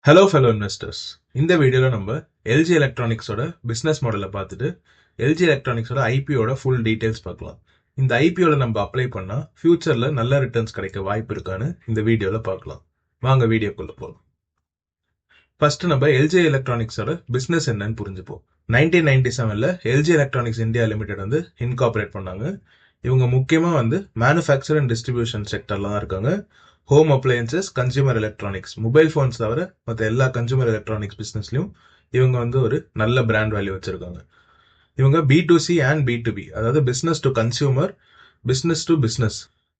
Hello fellow investors. இந்த வீடியோவில் நம்ம எல்ஜி எலக்ட்ரானிக்ஸோட பிஸ்னஸ் மாடலை பார்த்துட்டு எல்ஜி எலக்ட்ரானிக்ஸோட ஐபிஓட ஃபுல் டீடைல்ஸ் பார்க்கலாம். இந்த ஐபிஓவில் நம்ம அப்ளை பண்ணால் ஃபியூச்சரில் நல்ல ரிட்டர்ன்ஸ் கிடைக்க வாய்ப்பு இருக்கான்னு இந்த வீடியோவில் பார்க்கலாம். வாங்க வீடியோக்குள்ளே போகலாம். ஃபர்ஸ்ட் நம்ம எல்ஜி எலக்ட்ரானிக்ஸோட பிஸ்னஸ் என்னன்னு புரிஞ்சுப்போம். 1997ல் எல்ஜி எலக்ட்ரானிக்ஸ் இந்தியா லிமிடெட் வந்து இன்கார்பரேட் பண்ணாங்க. இவங்க முக்கியமாக வந்து மேனுஃபேக்சர் அண்ட் டிஸ்ட்ரிபியூஷன் செக்டர்ல தான் இருக்காங்க. Home appliances, consumer electronics, mobile phones தவிர மற்ற எல்லா கன்சியூமர் எலக்ட்ரானிக்ஸ் பிஸ்னஸ்லையும் இவங்க வந்து ஒரு நல்ல பிராண்ட் வேல்யூ வச்சிருக்காங்க. இவங்க B2C அண்ட் B2B, அதாவது business to consumer, business to business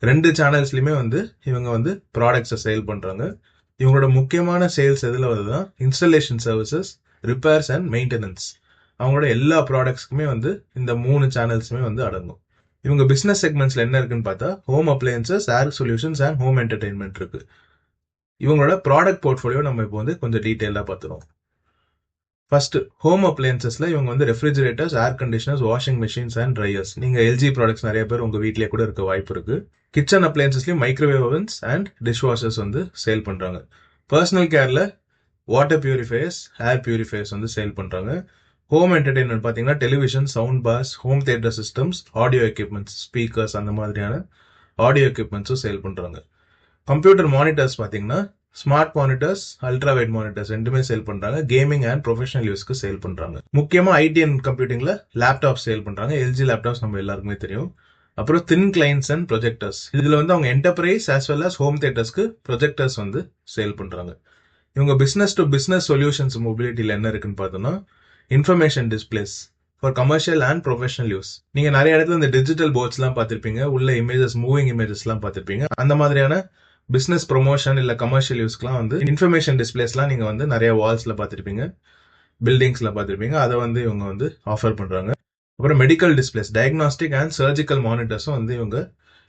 ரெண்டு சேனல்ஸ்லையுமே வந்து இவங்க வந்து ப்ராடக்ட்ஸை சேல் பண்ணுறாங்க. இவங்களோட முக்கியமான சேல்ஸ் எதில் வருதுன்னா installation services, repairs and maintenance. அவங்களோட எல்லா ப்ராடக்ட்ஸ்க்குமே வந்து இந்த 3 சேனல்ஸுமே வந்து அடங்கும். இவங்க பிசினஸ் செக்மெண்ட்ஸ்ல என்ன இருக்குன்னு பார்த்தா home appliances, air solutions and home entertainment இருக்கு. இவங்களோட ப்ராடக்ட் போர்ட்ஃபோலியோ நம்ம இப்போ வந்து கொஞ்சம் டீட்டெயிலாக பார்த்துருவோம். ஃபர்ஸ்ட் ஹோம் அப்ளையன்சஸ்ல இவங்க வந்து refrigerators, air conditioners, washing machines and dryers. நீங்க எல்ஜி ப்ராடக்ட்ஸ் நிறைய பேர் உங்க வீட்லயே கூட இருக்க வாய்ப்பு இருக்கு. கிச்சன் அப்ளையன்சஸ்லயும் microwave ovens and dish washers வந்து சேல் பண்றாங்க. பர்சனல் கேர்ல வாட்டர் பியூரிஃபையர்ஸ், ஏர் பியூரிஃபையர்ஸ் வந்து சேல் பண்றாங்க. ஹோம் என்டர்டைன்மெண்ட் பார்த்தீங்கன்னா television, sound bars, home theatre systems, audio equipments, speakers அந்த மாதிரியான ஆடியோ எக்யூப்மெண்ட்ஸும் சேல் பண்ணுறாங்க. கம்ப்யூட்டர் மானிட்டர்ஸ் பார்த்தீங்கன்னா smart monitors, ultra wide monitors ரெண்டுமே சேல் பண்ணுறாங்க. கேமிங் அண்ட் ப்ரொஃபஷனல் யூஸ்க்கு சேல் பண்ணுறாங்க. முக்கியமாக ஐடி அண்ட் கம்ப்யூட்டிங்கில் லேப்டாப் சேல் பண்ணுறாங்க. எல்ஜி லேப்டாப்ஸ் நம்ம எல்லாருக்குமே தெரியும். அப்புறம் தின் கிளைன்ஸ் அண்ட் ப்ரொஜெக்டர்ஸ், இதில் வந்து அவங்க enterprise as well as home தியேட்டர்ஸ்க்கு ப்ரொஜெக்டர்ஸ் வந்து சேல் பண்ணுறாங்க. இவங்க பிஸ்னஸ் டு பிஸ்னஸ் சொல்யூஷன்ஸ் மொபிலிட்டியில் என்ன இருக்குன்னு பார்த்தோம்னா information displays for commercial and professional use. நீங்க நிறைய இடத்துல இந்த டிஜிட்டல் போர்ட்ஸ்லாம் பார்த்திருப்பீங்க, உள்ள இமேஜஸ், மூவிங் இமேஜஸ்லாம் பார்த்திருப்பீங்க. அந்த மாதிரியான பிசினஸ் ப்ரொமோஷன் இல்ல கமர்ஷியல் யூஸ்க்குலாம் வந்து இன்ஃபர்மேஷன் டிஸ்பிளேஸ்லாம் நீங்க வந்து நிறைய வால்ஸ்ல பார்த்திருப்பீங்க, பில்டிங்ஸ்ல பார்த்திருப்பீங்க. அதை வந்து இவங்க வந்து ஆஃபர் பண்றாங்க. அப்புறம் medical displays, diagnostic and surgical மானிட்டர்ஸும் வந்து இவங்க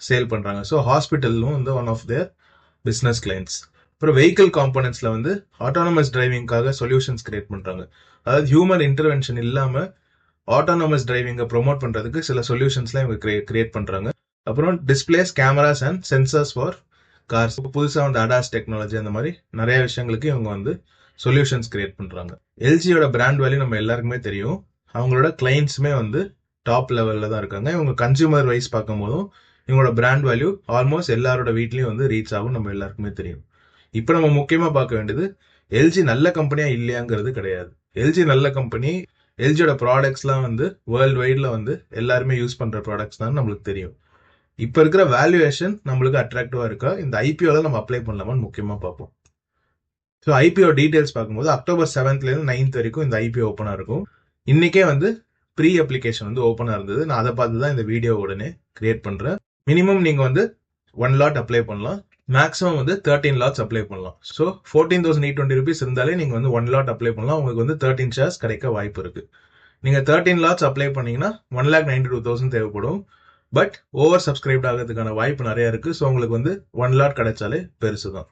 சேல் பண்றாங்க. ஸோ ஹாஸ்பிட்டலும் வந்து one of their business clients. அப்புறம் வெஹிக்கிள் காம்போனன்ட்ஸ்ல வந்து ஆட்டோனமஸ் டிரைவிங்காக சொல்யூஷன்ஸ் கிரியேட் பண்றாங்க. அதாவது ஹியூமன் இன்டர்வென்ஷன் இல்லாம ஆட்டோனமஸ் டிரைவிங்கை ப்ரொமோட் பண்றதுக்கு சில சொல்யூஷன்ஸ்லாம் இவங்க கிரியேட் பண்றாங்க. அப்புறம் displays, cameras and sensors for cars, புதுசாக வந்து அடாஸ் டெக்னாலஜி, அந்த மாதிரி நிறைய விஷயங்களுக்கு இவங்க வந்து சொல்யூஷன்ஸ் கிரியேட் பண்றாங்க. எல்ஜியோட பிராண்ட் வேல்யூ நம்ம எல்லாருக்குமே தெரியும். அவங்களோட கிளைண்ட்ஸுமே வந்து டாப் லெவல்ல தான் இருக்காங்க. இவங்க கன்சியூமர் வைஸ் பார்க்கும் போதும் இவங்களோட பிராண்ட் வேல்யூ ஆல்மோஸ்ட் எல்லாரோட வீட்லயும் வந்து ரீச் ஆகும், நம்ம எல்லாருக்குமே தெரியும். இப்போ நம்ம முக்கியமா பார்க்க வேண்டியது எல்ஜி நல்ல கம்பெனியா இல்லையாங்கிறது கிடையாது. எல்ஜி நல்ல கம்பெனி. எல்ஜியோட ப்ராடக்ட்ஸ்லாம் வந்து வேர்ல்டு வைட்ல வந்து எல்லாருமே யூஸ் பண்ற ப்ராடக்ட்ஸ் தான் நம்மளுக்கு தெரியும். இப்போ இருக்கிற வேல்யூவேஷன் நம்மளுக்கு அட்ராக்டிவா இருக்கா, இந்த ஐபிஓல நம்ம அப்ளை பண்ணலாமான்னு முக்கியமா பார்ப்போம். ஸோ ஐபிஓ டீடைல்ஸ் பார்க்கும்போது அக்டோபர் 7th வரைக்கும் இந்த ஐபிஓ ஓப்பனா இருக்கும். இன்னைக்கே வந்து ப்ரீ அப்ளிகேஷன் வந்து ஓப்பனா இருந்தது. நான் அதை பார்த்து தான் இந்த வீடியோ உடனே கிரியேட் பண்றேன். மினிமம் நீங்க வந்து 1 லாட் அப்ளை பண்ணலாம். மேக்ஸிமம் வந்து 13 லாட்ஸ் அப்ளை பண்ணலாம். ஸோ 14,820 rupees இருந்தாலே நீங்க வந்து 1 லாட் அப்ளை பண்ணலாம். உங்களுக்கு வந்து 13 ஷேர்ஸ் கிடைக்க வாய்ப்பு இருக்கு. நீங்க 13 லாட்ஸ் அப்ளை பண்ணீங்கன்னா 1,92,000 தேவைப்படும். பட் ஓவர் சப்ஸ்கிரைப்ட் ஆகிறதுக்கான வாய்ப்பு நிறைய இருக்கு. ஸோ உங்களுக்கு வந்து 1 லாட் கிடைச்சாலே பெருசு தான்.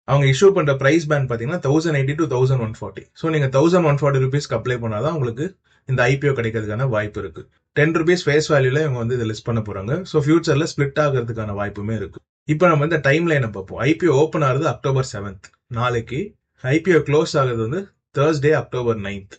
அவங்க இஷ்யூ பண்ற பிரைஸ் பேண்ட் பாத்தீங்கன்னா 1,080 to 1,140. ஸோ நீங்க 1,140 rupeesக்கு அப்ளை பண்ணாதான் உங்களுக்கு இந்த ஐபிஓ கிடைக்கிறதுக்கான வாய்ப்பு இருக்கு. 10 rupees ஃபேஸ் வேல்யூல இவங்க வந்து இதை லிஸ்ட் பண்ண போறாங்க. ஸோ ஃபியூச்சர்ல ஸ்பிளிட் ஆகிறதுக்கான வாய்ப்புமே இருக்கு. இப்போ நம்ம இந்த டைம் லைனை பார்ப்போம். ஐபிஓ ஓப்பன் ஆகுது அக்டோபர் 7th நாளைக்கு. ஐபிஓ க்ளோஸ் ஆகுது வந்து Thursday அக்டோபர் 9th.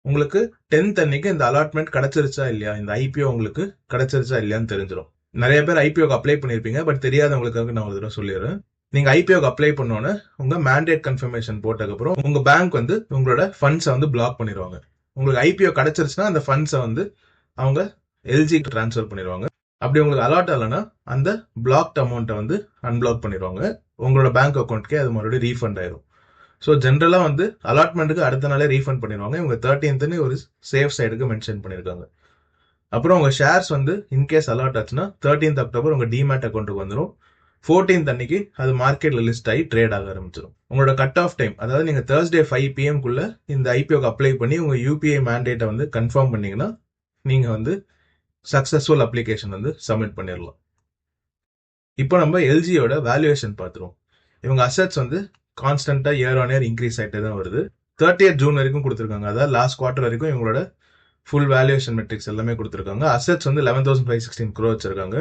உங்களுக்கு 10th அன்னைக்கு இந்த அலாட்மெண்ட் கிடைச்சிருச்சா இல்லையா, இந்த ஐபிஓ உங்களுக்கு கிடைச்சிருச்சா இல்லையான்னு தெரிஞ்சிடும். நிறைய பேர் ஐபிஓக்கு அப்ளை பண்ணிருப்பீங்க, பட் தெரியாதவங்களுக்காக நான் ஒரு தடவை சொல்லிடுறேன். நீங்க ஐபிஓக்கு அப்ளை பண்ணோன்னே உங்க மேண்டேட் கன்ஃபர்மேஷன் போட்டதுக்கப்புறம் உங்க பேங்க் வந்து உங்களோட ஃபண்ட்ஸை வந்து பிளாக் பண்ணிடுவாங்க. உங்களுக்கு ஐபிஓ கிடைச்சிருச்சுன்னா அந்த ஃபண்ட்ஸை வந்து அவங்க எல்ஜிக்கு டிரான்ஸ்ஃபர் பண்ணிடுவாங்க. அப்படி உங்களுக்கு அலாட் ஆகலைன்னா அந்த பிளாக்ட் அமௌண்ட்டை வந்து அன்பிளாக் பண்ணிடுவாங்க. உங்களோட பேங்க் அக்கௌண்ட்கே அது மறுபடியும் ரீஃபண்ட் ஆயிரும். ஸோ ஜென்ரலாக வந்து அலாட்மெண்ட்டுக்கு அடுத்த நாளே ரீஃபண்ட் பண்ணிடுவாங்க. இவங்க 13th ஒரு சேஃப் சைடுக்கு மென்ஷன் பண்ணியிருக்காங்க. அப்புறம் உங்க ஷேர்ஸ் வந்து இன்கேஸ் அலாட் ஆச்சுன்னா 13th அக்டோபர் உங்க டிமேட் அக்கௌண்ட்டுக்கு வந்துடும். 14th அன்னைக்கு அது மார்க்கெட்ல லிஸ்ட் ஆகி ட்ரேட் ஆக ஆரம்பிச்சிடும். உங்களோட கட் ஆஃப் டைம், அதாவது நீங்க Thursday 5 PM குள்ள இந்த ஐபிஓக்கு அப்ளை பண்ணி உங்க யூபிஐ மேண்டேட்டை வந்து கன்ஃபார்ம் பண்ணீங்கன்னா நீங்க வந்து சக்சஸ்ஃபுல் அப்ளிகேஷன் வந்து சப்மிட் பண்ணிடலாம். இப்போ நம்ம எல்ஜியோட வேல்யூவேஷன் பார்த்துருவோம். இவங்க அசெட்ஸ் வந்து கான்ஸ்டன்டா இயர் ஆன் இயர் இன்க்ரீஸ் ஆகிட்டே தான் வருது. 30th ஜூன் வரைக்கும் கொடுத்துருக்காங்க. அதாவது லாஸ்ட் குவார்டர் வரைக்கும் இவங்களோட ஃபுல் வேல்யூவேஷன் மெட்ரிக்ஸ் எல்லாமே கொடுத்துருக்காங்க. அசெட்ஸ் வந்து 11,516 crore வச்சிருக்காங்க.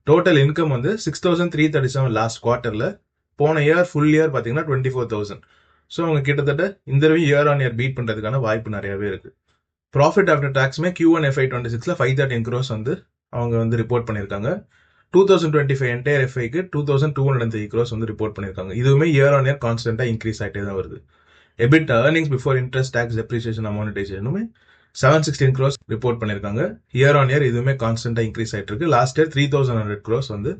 டோட்டல் இன்கம் வந்து 6,337 லாஸ்ட் குவார்டர்ல. போன இயர் ஃபுல் இயர் பார்த்தீங்கன்னா 24,000. ஸோ அவங்க கிட்டத்தட்ட இந்த இயர் ஆன் இயர் பீட் பண்ணுறதுக்கான வாய்ப்பு நிறையவே இருக்கு. ப்ராஃபிட் ஆஃப்டர் டாக்ஸுமே Q1 FY26ல 513 crores வந்து அவங்க வந்து ரிப்போர்ட் பண்ணியிருக்காங்க. 2025 என்டையர் எஃப்ஐக்கு 2203 crores வந்து ரிப்போர்ட் பண்ணியிருக்காங்க. இதுவுமே இயர் ஆன் இயர் கான்ஸ்டன்டா இன்க்ரீஸ் ஆகிட்டே தான் வருது. EBITDA earnings before interest, tax, depreciation, amortization 716 crores report பண்ணியிருக்காங்க. இயர் ஆன் இயர் இதுவுமே கான்ஸ்டன்டா இன்க்ரீஸ் ஆகிட்டு இருக்கு. லாஸ்ட் இயர் 3100 crores வந்து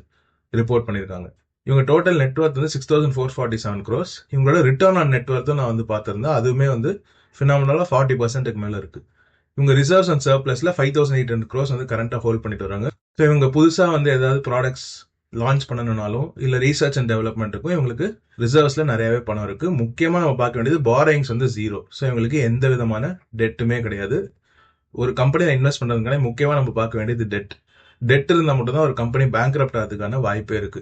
ரிப்போர்ட் பண்ணியிருக்காங்க. இவங்க டோட்டல் நெட்வொர்த் வந்து 6447 crores. இவங்களோட ரிட்டர்ன் ஆன் நெட்வொர்த்தும் நான் வந்து பார்த்திருந்தேன். அதுவுமே வந்து ஃபினாமினலா 40% மேல இருக்கு. இவங்க ரிசர்வ்ஸ் அண்ட் சர்ப்ளஸ்ல 5800 crores வந்து கரண்டா ஹோல்ட் பண்ணிட்டு வராங்க. ஸோ இவங்க புதுசா வந்து ஏதாவது ப்ராடக்ட்ஸ் லான்ச் பண்ணணும்னாலும் இல்ல ரீசர்ச் அண்ட் டெவலப்மெண்ட்டுக்கும் இவங்களுக்கு ரிசர்வ்ஸ்ல நிறையவே பணம் இருக்கு. முக்கியமா நம்ம பார்க்க வேண்டியது பாரோயிங்ஸ் வந்து 0. ஸோ இவங்களுக்கு எந்த விதமான டெட்டுமே கிடையாது. ஒரு கம்பெனியில இன்வெஸ்ட் பண்றதுக்கான முக்கியமா நம்ம பார்க்க வேண்டியது டெட் இருந்தால் மட்டும்தான் ஒரு கம்பெனி பேங்க்ரப்ட் ஆகிறதுக்கான வாய்ப்பே இருக்கு.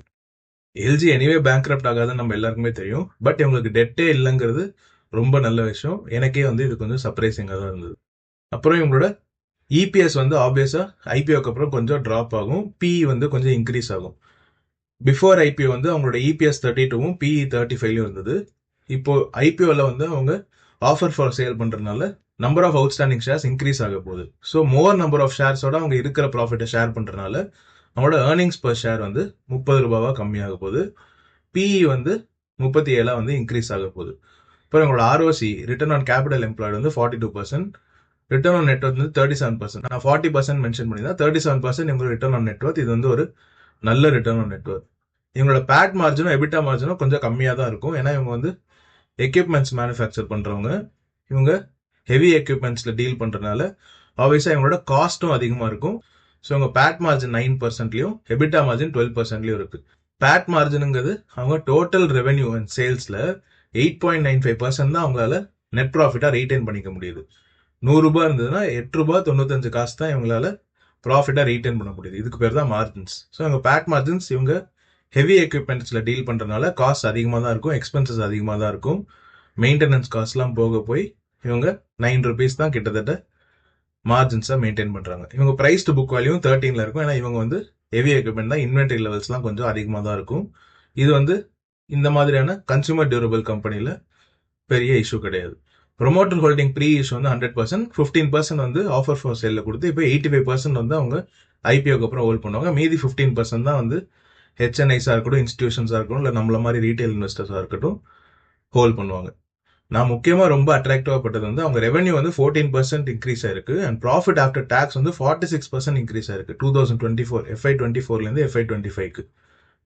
எல்ஜி எனிவே பேங்க்ரப்ட் ஆகாதுன்னு நம்ம எல்லாருக்குமே தெரியும். பட் இவங்களுக்கு டெட்டே இல்லைங்கிறது ரொம்ப நல்ல விஷயம். எனக்கே வந்து இது கொஞ்சம் சர்ப்ரைசிங்காக தான் இருந்தது. அப்புறம் இவங்களோட இபிஎஸ் வந்து ஆப்வியஸா ஐபிஓக்கு அப்புறம் கொஞ்சம் டிராப் ஆகும். பிஇ வந்து கொஞ்சம் இன்க்ரீஸ் ஆகும். பிஃபோர் ஐபிஓ வந்து அவங்களோட இபிஎஸ் 32வும் பிஇ 35லையும் இருந்தது. இப்போ ஐபிஓல வந்து அவங்க ஆஃபர் ஃபார் சேல் பண்றதுனால number of outstanding shares increase ஆக போகுது. ஸோ மோர் நம்பர் ஆஃப் ஷேர்ஸோட அவங்க இருக்கிற ப்ராஃபிட்டை ஷேர் பண்றதுனால அவங்களோட ஏர்னிங்ஸ் பர் ஷேர் வந்து 30 ரூபாவா கம்மியாக போகுது. பிஇ வந்து 37 வந்து இன்க்ரீஸ் ஆக போகுது. அப்புறம் அவங்களோட ROC return on capital employed வந்து 42%, ரிட்டர்ன் ஆன் நெட்வொர்த் வந்து 37%. நான் 40% மென்ஷன் பண்ணியிருந்தேன். 37% இவங்களோட ரிட்டர்ன் ஆன் நெட்வொர்த். இது வந்து ஒரு நல்ல ரிட்டர்ன் ஆன் நெட்வொர்த். இவங்களோட பேட் மார்ஜினும் எபிட்டா மார்ஜினும் கொஞ்சம் கம்மியாக தான் இருக்கும். ஏன்னா இவங்க வந்து எக்யூப்மெண்ட்ஸ் மேனுஃபேக்சர் பண்றவங்க. இவங்க ஹெவி எக்யூப்மெண்ட்ஸ்ல டீல் பண்றதுனால ஆப்வியஸா இவங்களோட காஸ்ட்டும் அதிகமா இருக்கும். ஸோ இவங்க பேட் மார்ஜின் 9%லையும் எபிட்டா மார்ஜின் 12%லையும் இருக்கு. பேட் மார்ஜினுங்கிறது அவங்க டோட்டல் ரெவென்யூ அண்ட் சேல்ஸ்ல 8.95% தான் அவங்களால நெட் ப்ராஃபிட்டா ரீடைன் பண்ணிக்க முடியுது. 100 ரூபாய் இருந்ததுன்னா 8 ரூபாய் 95 காசு தான் இவங்களால ப்ராஃபிட்டா ரீடைன் பண்ண முடியுது. இதுக்கு பேர் தான் மார்ஜின்ஸ். ஸோ இவங்க பேட் மார்ஜின்ஸ் இவங்க ஹெவி எக்யூப்மெண்ட்ஸ்ல டீல் பண்றதுனால காஸ்ட் அதிகமாக தான் இருக்கும், எக்ஸ்பென்சஸ் அதிகமாக தான் இருக்கும். மெயின்டெனன்ஸ் காஸ்ட்லாம் போக போய் இவங்க 9 rupees தான் கிட்டத்தட்ட மார்ஜின்ஸா மெயின்டைன் பண்றாங்க. இவங்க பிரைஸ் டு புக் வேல்யூ 13ல இருக்கும். ஏன்னா இவங்க வந்து ஹெவி எக்யூப்மெண்ட் தான், இன்வென்டரி லெவல்ஸ்லாம் கொஞ்சம் அதிகமாக தான் இருக்கும். இது வந்து இந்த மாதிரியான கன்சூமர் டியூரபிள் கம்பெனில பெரிய இஷ்யூ கிடையாது. ப்ரொமோட்டர் ஹோல்டிங் ப்ரீ இஷ்யூ வந்து 100%, 15% வந்து ஆஃபர் ஃபார் சேல்ல கொடுத்து இப்போ 85% வந்து அவங்க ஐபிஓக்கு அப்புறம் ஹோல்ட் பண்ணுவாங்க. மீதி 15% தான் வந்து ஹெச்என்ஐஸா இருக்கட்டும், இன்ஸ்டிடியூஷன்ஸா இருக்கட்டும், இல்லை நம்மள மாதிரி ரீட்டைல் இன்வெஸ்டர்ஸா இருக்கட்டும் ஹோல்ட் பண்ணுவாங்க. நான் முக்கியமா ரொம்ப அட்ராக்டிவா பட்டது வந்து அவங்க ரெவென்யூ வந்து 14% இன்க்ரீஸ் ஆயிருக்கு அண்ட் ப்ராஃபிட் ஆஃப்டர் டாக்ஸ் வந்து 46% இன்க்ரீஸ் ஆயிருக்கு 2024 FY24ல இருந்து FY25க்கு.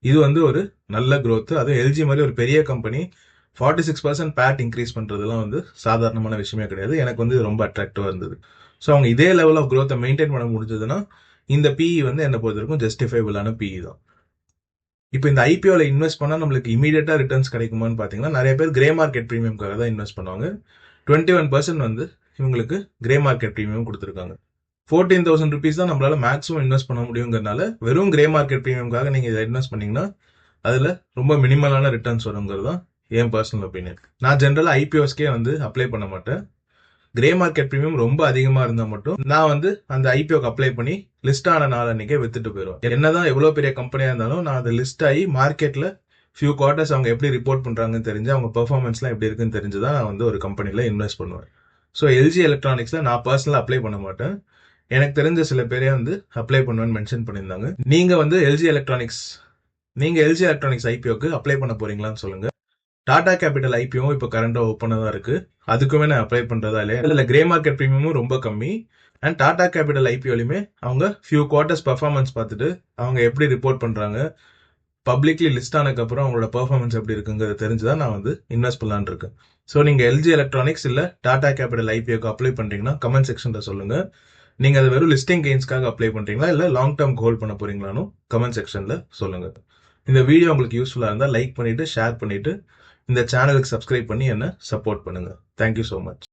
இது வந்து ஒரு நல்ல growth. அதுவும் எல்ஜி மாதிரி ஒரு பெரிய கம்பெனி 46% பேட் இன்க்ரீஸ் பண்றதுலாம் வந்து சாதாரணமான விஷயமே கிடையாது. எனக்கு வந்து இது ரொம்ப அட்ராக்டிவா இருந்தது. ஸோ அவங்க இதே லெவல் ஆஃப் growth மெயின்டைன் பண்ண முடிஞ்சதுன்னா இந்த பிஇ வந்து என்ன பொறுத்த வரைக்கும் ஜஸ்டிஃபைபிளான பிஇ தான். இப்போ இந்த ஐபிஓல இன்வெஸ்ட் பண்ணா நம்மளுக்கு இமீடியட்டா ரிட்டர்ன்ஸ் கிடைக்குமான்னு பாத்தீங்கன்னா நிறைய பேர் கிரே மார்க்கெட் ப்ரீமியம்காக தான் இன்வெஸ்ட் பண்ணுவாங்க. 21% வந்து இவங்களுக்கு கிரே மார்க்கெட் ப்ரீமியம் கொடுத்துருக்காங்க. 14,000 rupees தான் நம்மளால மேக்ஸிமம் இன்வெஸ்ட் பண்ண முடியுங்கிறதுனால வெறும் கிரே மார்க்கெட் ப்ரீமியம்காக நீங்க இதை இன்வெஸ்ட் பண்ணீங்கன்னா அதுல ரொம்ப மினிமலான ரிட்டர்ன்ஸ் வருங்கிறது தான் என் பர்சனல் ஒப்பீனியன். நான் ஜென்ரலா ஐபிஓஸ்க்கே வந்து அப்ளை பண்ண மாட்டேன். கிரே மார்க்கெட் ப்ரீமியம் ரொம்ப அதிகமா இருந்தா மட்டும் நான் வந்து அந்த ஐபிஓக்கு அப்ளை பண்ணி லிஸ்ட் ஆன நாள் அன்னைக்கே வித்துட்டு போயிடுவேன். என்னதான் எவ்வளவு பெரிய கம்பெனியா இருந்தாலும் நான் அதை லிஸ்ட் ஆகி மார்க்கெட்ல ஃபியூ குவார்டர்ஸ் அவங்க எப்படி ரிப்போர்ட் பண்றாங்கன்னு தெரிஞ்சு அவங்க பெர்ஃபார்மன்ஸ்லாம் எப்படி இருக்குன்னு தெரிஞ்சுதான் நான் வந்து ஒரு கம்பெனில இன்வெஸ்ட் பண்ணுவேன். ஸோ எல்ஜி எலக்ட்ரானிக்ஸ்ல நான் பர்சனலா அப்ளை பண்ண மாட்டேன். எனக்கு தெரிஞ்ச சில பேரே வந்து அப்ளை பண்ணுவேன்னு மென்ஷன் பண்ணியிருந்தாங்க. நீங்க வந்து எல்ஜி எலக்ட்ரானிக்ஸ் ஐபிஓக்கு அப்ளை பண்ண போறீங்களான்னு சொல்லுங்க. டாடா கேபிட்டல் ஐபிஓ இப்போ கரண்டா ஓப்பனாக தான் இருக்கு. அதுக்குமே நான் அப்ளை பண்றதா இல்லையா? இதுல கிரே மார்க்கெட் ப்ரீமியமும் ரொம்ப கம்மி அண்ட் டாடா கேபிட்டல் ஐபிஓலையுமே அவங்க ஃபியூ குவார்டர்ஸ் பர்ஃபார்மன்ஸ் பார்த்துட்டு அவங்க எப்படி ரிப்போர்ட் பண்றாங்க, பப்ளிக்லி லிஸ்ட் ஆனதுக்கு அப்புறம் அவங்களோட பர்ஃபார்மன்ஸ் எப்படி இருக்குங்கிறத தெரிஞ்சுதான் நான் வந்து இன்வெஸ்ட் பண்ணலான்னு இருக்கேன். ஸோ நீங்க எல்ஜி எலக்ட்ரானிக்ஸ் இல்ல டாடா கேபிட்டல் ஐபிஓக்கு அப்ளை பண்றீங்கன்னா கமெண்ட் செக்ஷன்ல சொல்லுங்க. நீங்க அதை வெறும் லிஸ்டிங் கெயின்ஸ்க்காக அப்ளை பண்றீங்களா இல்ல லாங் டேர்ம் ஹோல்ட் பண்ண போறீங்களான்னு கமெண்ட் செக்ஷன்ல சொல்லுங்க. இந்த வீடியோ உங்களுக்கு யூஸ்ஃபுல்லா இருந்தா லைக் பண்ணிட்டு ஷேர் பண்ணிட்டு இந்த சேனலுக்கு சப்ஸ்கிரைப் பண்ணி என்ன சப்போர்ட் பண்ணுங்க. Thank you so much.